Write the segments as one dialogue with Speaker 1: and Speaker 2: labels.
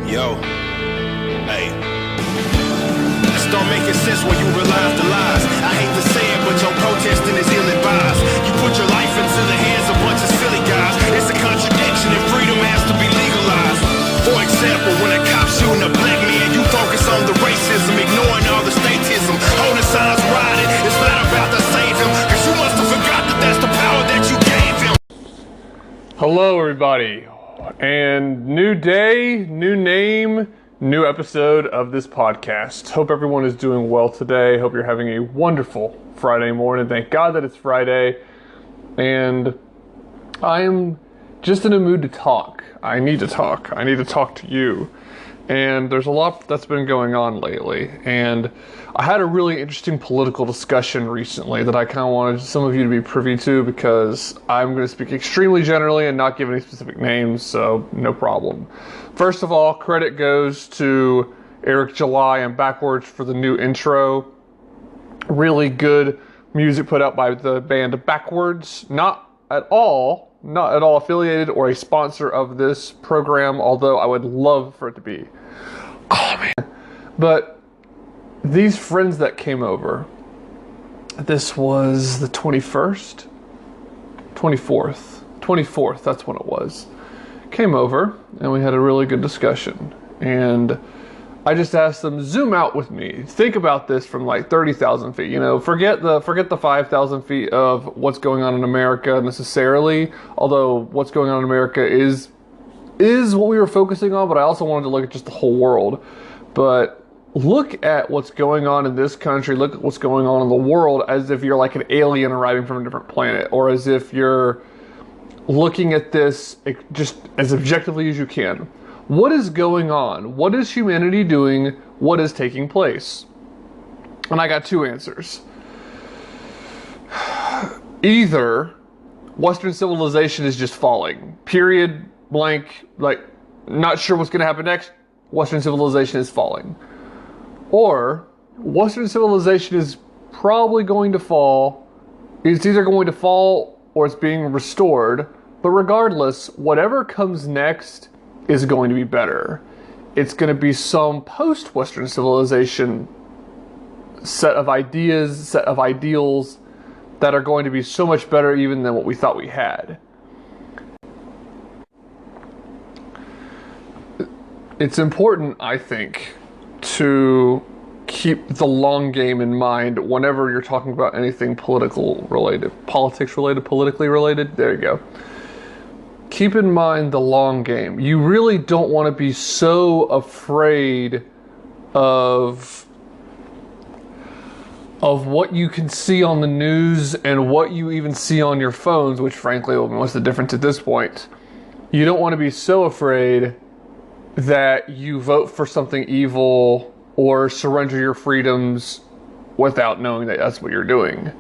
Speaker 1: Yo, hey. It start making sense when you realize the lies. I hate to say it, but your protesting is ill-advised. You put your life into the hands of a bunch of silly guys. It's a contradiction and freedom has to be legalized. For example, when a cop shooting a black man, you focus on the racism, ignoring all the statism. Holding signs, riding, it's not about to save him, cause you must have forgot that that's the power that you gave him.
Speaker 2: Hello everybody, and new day, new name, new episode of this podcast. Hope everyone is doing well today. Hope you're having a wonderful Friday morning. Thank God that it's Friday, and I am just in a mood to talk. I need to talk to you. And there's a lot that's been going on lately, and I had a really interesting political discussion recently that I kind of wanted some of you to be privy to, because I'm going to speak extremely generally and not give any specific names, so no problem. First of all, credit goes to Eric July and Backwards for the new intro. Really good music put out by the band Backwards. Not at all affiliated or a sponsor of this program, although I would love for it to be. Oh man. But these friends that came over, this was the 24th, that's when it was, came over and we had a really good discussion. And I just asked them, zoom out with me. Think about this from like 30,000 feet. You know, forget the 5,000 feet of what's going on in America necessarily. Although what's going on in America is what we were focusing on, but I also wanted to look at just the whole world. But look at what's going on in this country. Look at what's going on in the world as if you're like an alien arriving from a different planet, or as if you're looking at this just as objectively as you can. What is going on? What is humanity doing? What is taking place? And I got two answers. Either Western civilization is just falling. Period, blank, like, not sure what's going to happen next. Western civilization is falling. Or Western civilization is probably going to fall. It's either going to fall or it's being restored. But regardless, whatever comes next is going to be better. It's going to be some post-Western civilization set of ideas, set of ideals that are going to be so much better even than what we thought we had. It's important, I think, to keep the long game in mind whenever you're talking about anything politically politically related. There you go. Keep in mind the long game. You really don't want to be so afraid of what you can see on the news and what you even see on your phones, which frankly, what's the difference at this point? You don't want to be so afraid that you vote for something evil or surrender your freedoms without knowing that that's what you're doing.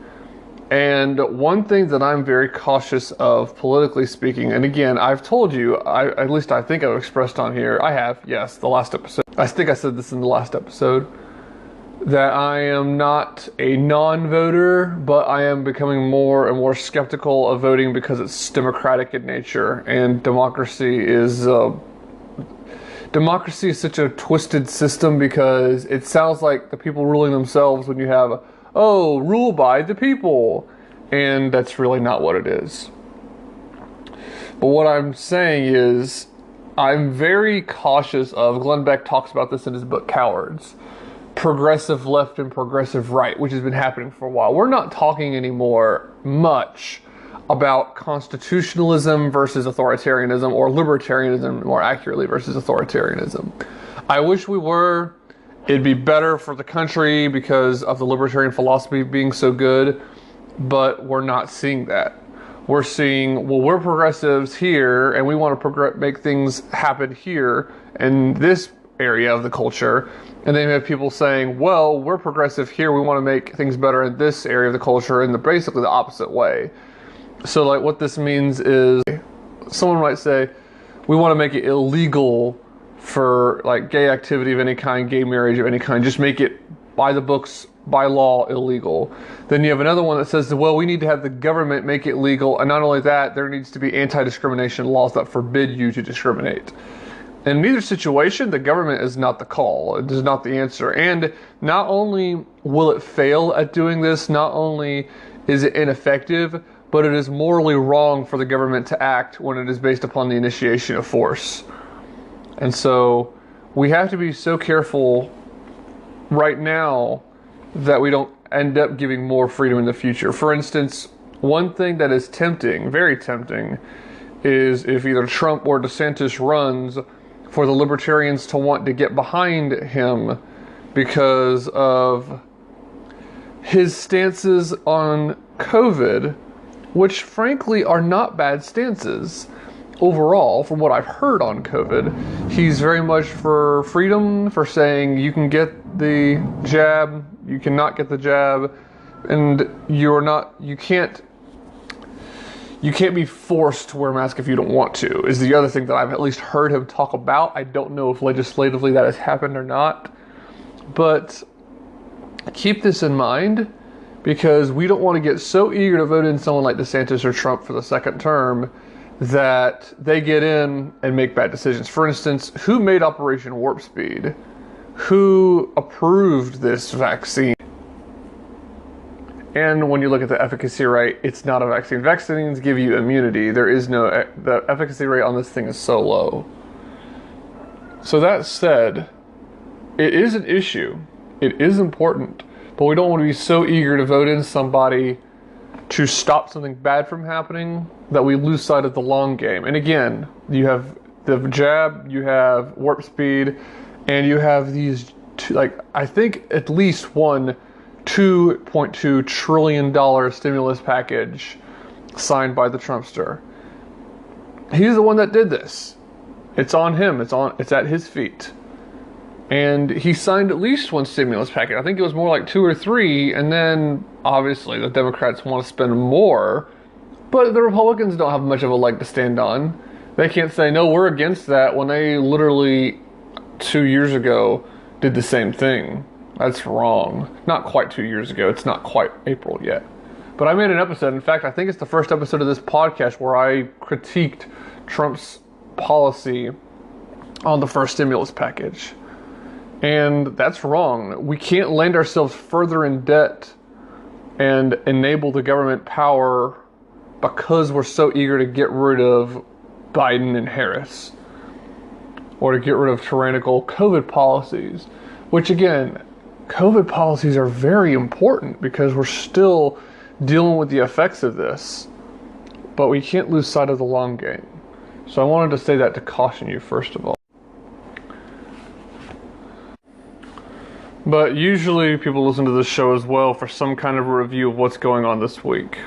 Speaker 2: And one thing that I'm very cautious of, politically speaking, and again, I've told you, at least I think I've expressed on here, I have, yes, the last episode. I think I said this in the last episode, that I am not a non-voter, but I am becoming more and more skeptical of voting because it's democratic in nature, and democracy is such a twisted system because it sounds like the people ruling themselves when you have rule by the people. And that's really not what it is. But what I'm saying is, I'm very cautious of, Glenn Beck talks about this in his book, Cowards, progressive left and progressive right, which has been happening for a while. We're not talking anymore much about constitutionalism versus authoritarianism, or libertarianism, more accurately, versus authoritarianism. I wish we were. It'd be better for the country because of the libertarian philosophy being so good, but we're not seeing that. We're seeing, well, we're progressives here, and we want to make things happen here in this area of the culture. And then you have people saying, well, we're progressive here, we want to make things better in this area of the culture, in basically the opposite way. So like what this means is, someone might say, we want to make it illegal for like gay activity of any kind, gay marriage of any kind, just make it by the books, by law, illegal. Then you have another one that says, well, we need to have the government make it legal, and not only that, there needs to be anti-discrimination laws that forbid you to discriminate. In neither situation, the government is not the call. It is not the answer. And not only will it fail at doing this, not only is it ineffective, but it is morally wrong for the government to act when it is based upon the initiation of force. And so we have to be so careful right now that we don't end up giving more freedom in the future. For instance, one thing that is tempting, very tempting, is if either Trump or DeSantis runs, for the libertarians to want to get behind him because of his stances on COVID, which frankly are not bad stances overall from what I've heard on COVID. He's very much for freedom, for saying you can get the jab, you cannot get the jab, and you can't be forced to wear a mask if you don't want to, is the other thing that I've at least heard him talk about. I don't know if legislatively that has happened or not, but keep this in mind, because we don't want to get so eager to vote in someone like DeSantis or Trump for the second term that they get in and make bad decisions. For instance, who made Operation Warp Speed? Who approved this vaccine? And when you look at the efficacy rate, it's not a vaccine. Vaccines give you immunity. The efficacy rate on this thing is so low. So that said, it is an issue. It is important, but we don't want to be so eager to vote in somebody to stop something bad from happening that we lose sight of the long game. And again, you have the jab, you have warp speed, and you have these I think at least one $2.2 trillion stimulus package signed by the Trumpster. He's the one that did this. It's on him. It's at his feet. And he signed at least one stimulus package. I think it was more like 2 or 3. And then obviously the Democrats want to spend more, but the Republicans don't have much of a leg to stand on. They can't say, no, we're against that, when they literally 2 years ago did the same thing. That's wrong. Not quite 2 years ago. It's not quite April yet. But I made an episode. In fact, I think it's the first episode of this podcast where I critiqued Trump's policy on the first stimulus package. And that's wrong. We can't land ourselves further in debt and enable the government power because we're so eager to get rid of Biden and Harris, or to get rid of tyrannical COVID policies, which again, COVID policies are very important because we're still dealing with the effects of this, but we can't lose sight of the long game. So I wanted to say that to caution you, first of all. But usually people listen to this show as well for some kind of a review of what's going on this week.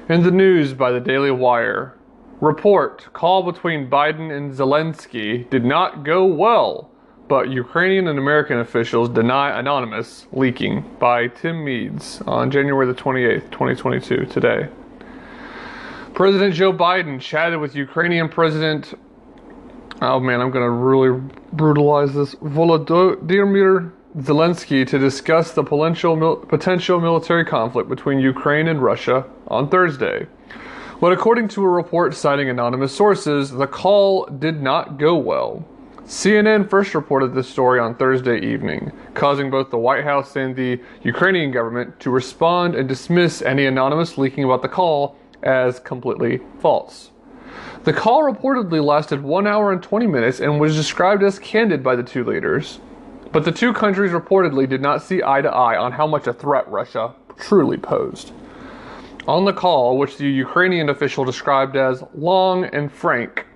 Speaker 2: In the news by the Daily Wire, report, call between Biden and Zelensky did not go well, but Ukrainian and American officials deny anonymous leaking, by Tim Meads on January the 28th, 2022, today. President Joe Biden chatted with Ukrainian President, oh man, I'm going to really brutalize this, Volodymyr Zelensky to discuss the potential military conflict between Ukraine and Russia on Thursday. But according to a report citing anonymous sources, the call did not go well. CNN first reported this story on Thursday evening, causing both the White House and the Ukrainian government to respond and dismiss any anonymous leaking about the call as completely false. The call reportedly lasted 1 hour and 20 minutes and was described as candid by the two leaders, but the two countries reportedly did not see eye to eye on how much a threat Russia truly posed. On the call, which the Ukrainian official described as long and frank,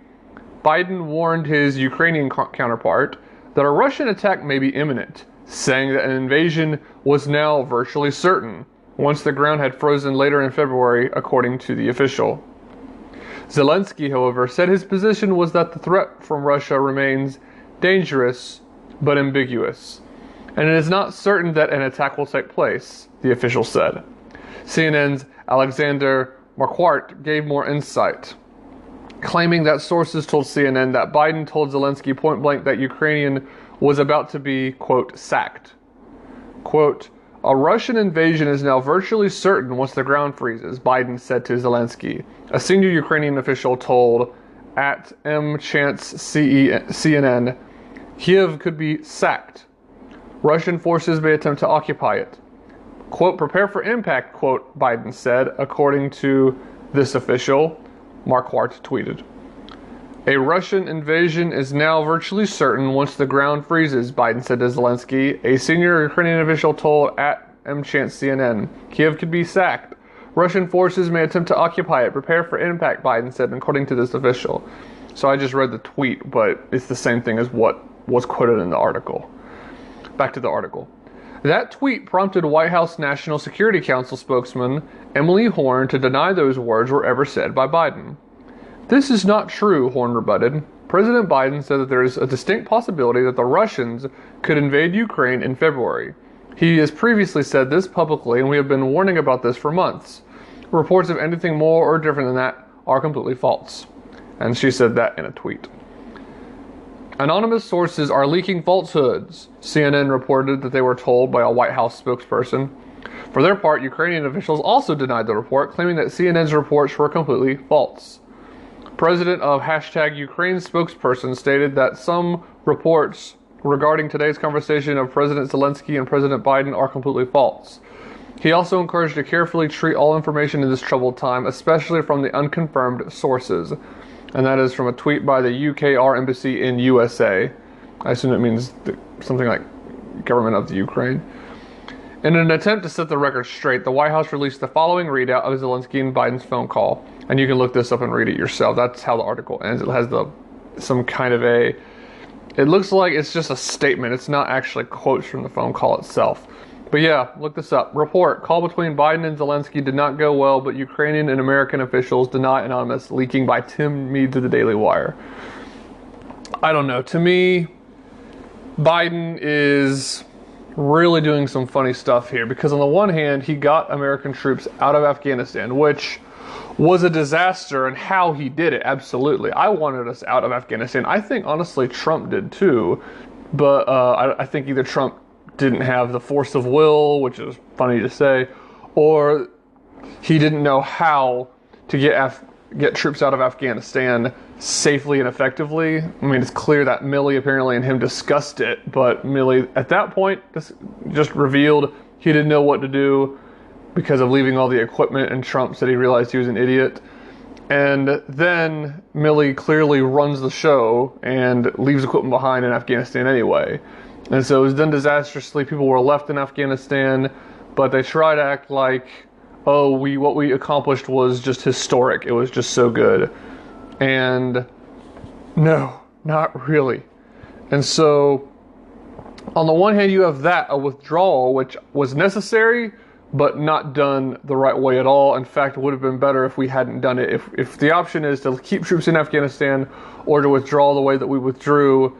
Speaker 2: Biden warned his Ukrainian counterpart that a Russian attack may be imminent, saying that an invasion was now virtually certain, once the ground had frozen later in February, according to the official. Zelensky, however, said his position was that the threat from Russia remains dangerous but ambiguous, and it is not certain that an attack will take place, the official said. CNN's Alexander Marquardt gave more insight, claiming that sources told CNN that Biden told Zelensky point blank that Ukraine was about to be, quote, sacked. Quote, a Russian invasion is now virtually certain once the ground freezes, Biden said to Zelensky. A senior Ukrainian official told at CNN, Kiev could be sacked. Russian forces may attempt to occupy it. Quote, prepare for impact, quote, Biden said, according to this official. Marquardt tweeted. A Russian invasion is now virtually certain once the ground freezes, Biden said to Zelensky. A senior Ukrainian official told at CNN, Kiev could be sacked. Russian forces may attempt to occupy it. Prepare for impact, Biden said, according to this official. So I just read the tweet, but it's the same thing as what was quoted in the article. Back to the article. That tweet prompted White House National Security Council spokesman Emily Horn to deny those words were ever said by Biden. This is not true, Horn rebutted. President Biden said that there is a distinct possibility that the Russians could invade Ukraine in February. He has previously said this publicly, and we have been warning about this for months. Reports of anything more or different than that are completely false. And she said that in a tweet. Anonymous sources are leaking falsehoods, CNN reported that they were told by a White House spokesperson. For their part, Ukrainian officials also denied the report, claiming that CNN's reports were completely false. President of #Ukraine spokesperson stated that some reports regarding today's conversation of President Zelensky and President Biden are completely false. He also encouraged to carefully treat all information in this troubled time, especially from the unconfirmed sources. And that is from a tweet by the UKR Embassy in USA. I assume it means something like government of the Ukraine. In an attempt to set the record straight, the White House released the following readout of Zelensky and Biden's phone call. And you can look this up and read it yourself. That's how the article ends. It has some kind of it looks like it's just a statement. It's not actually quotes from the phone call itself. But yeah, look this up. Report, call between Biden and Zelensky did not go well, but Ukrainian and American officials deny anonymous, leaking by Tim Mead to the Daily Wire. I don't know. To me, Biden is really doing some funny stuff here, because on the one hand, he got American troops out of Afghanistan, which was a disaster, and how he did it, absolutely. I wanted us out of Afghanistan. I think, honestly, Trump did too, but I think either Trump didn't have the force of will, which is funny to say, or he didn't know how to get troops out of Afghanistan safely and effectively. I mean, it's clear that Milley apparently and him discussed it, but Milley at that point just revealed he didn't know what to do because of leaving all the equipment, and Trump said he realized he was an idiot. And then Milley clearly runs the show and leaves equipment behind in Afghanistan anyway. And so it was done disastrously. People were left in Afghanistan, but they try to act like, oh, what we accomplished was just historic. It was just so good. And no, not really. And so on the one hand, you have a withdrawal, which was necessary, but not done the right way at all. In fact, it would have been better if we hadn't done it. If the option is to keep troops in Afghanistan or to withdraw the way that we withdrew,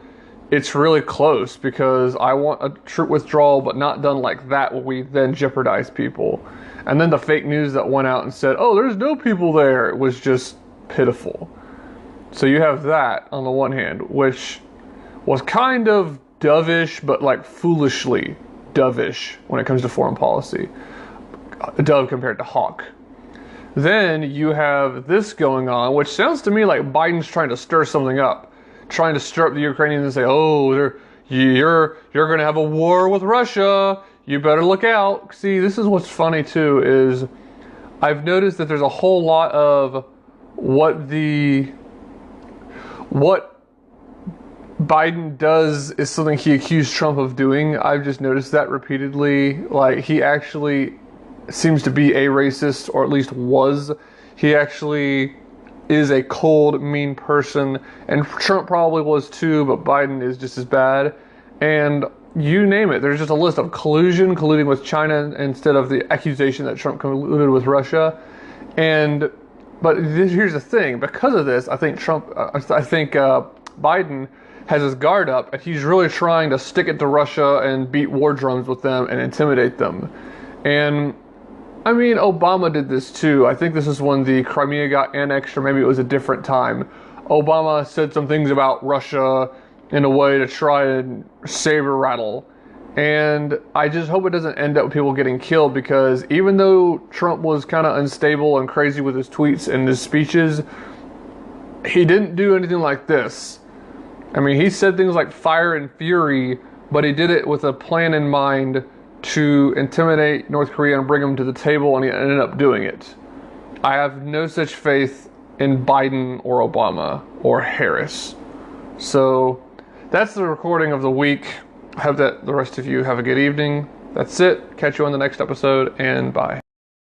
Speaker 2: it's really close, because I want a troop withdrawal, but not done like that, where we then jeopardize people. And then the fake news that went out and said, oh, there's no people there, it was just pitiful. So you have that on the one hand, which was kind of dovish, but like foolishly dovish when it comes to foreign policy. Dove compared to Hawk. Then you have this going on, which sounds to me like Biden's trying to stir something up. Trying to stir up the Ukrainians and say, oh, you're going to have a war with Russia. You better look out. See, this is what's funny too, is I've noticed that there's a whole lot of what Biden does is something he accused Trump of doing. I've just noticed that repeatedly. Like, he actually seems to be a racist, or at least was. He actually is a cold, mean person, and Trump probably was too, but Biden is just as bad. And you name it, there's just a list of colluding with China instead of the accusation that Trump colluded with Russia. But here's the thing, because of this, I think Biden has his guard up, and he's really trying to stick it to Russia and beat war drums with them and intimidate them. And I mean, Obama did this too. I think this is when the Crimea got annexed, or maybe it was a different time. Obama said some things about Russia in a way to try and saber rattle. And I just hope it doesn't end up with people getting killed, because even though Trump was kind of unstable and crazy with his tweets and his speeches, he didn't do anything like this. I mean, he said things like fire and fury, but he did it with a plan in mind to intimidate North Korea and bring them to the table, and he ended up doing it. I have no such faith in Biden or Obama or Harris. So that's the recording of the week. I hope that the rest of you have a good evening. That's it. Catch you on the next episode, and bye.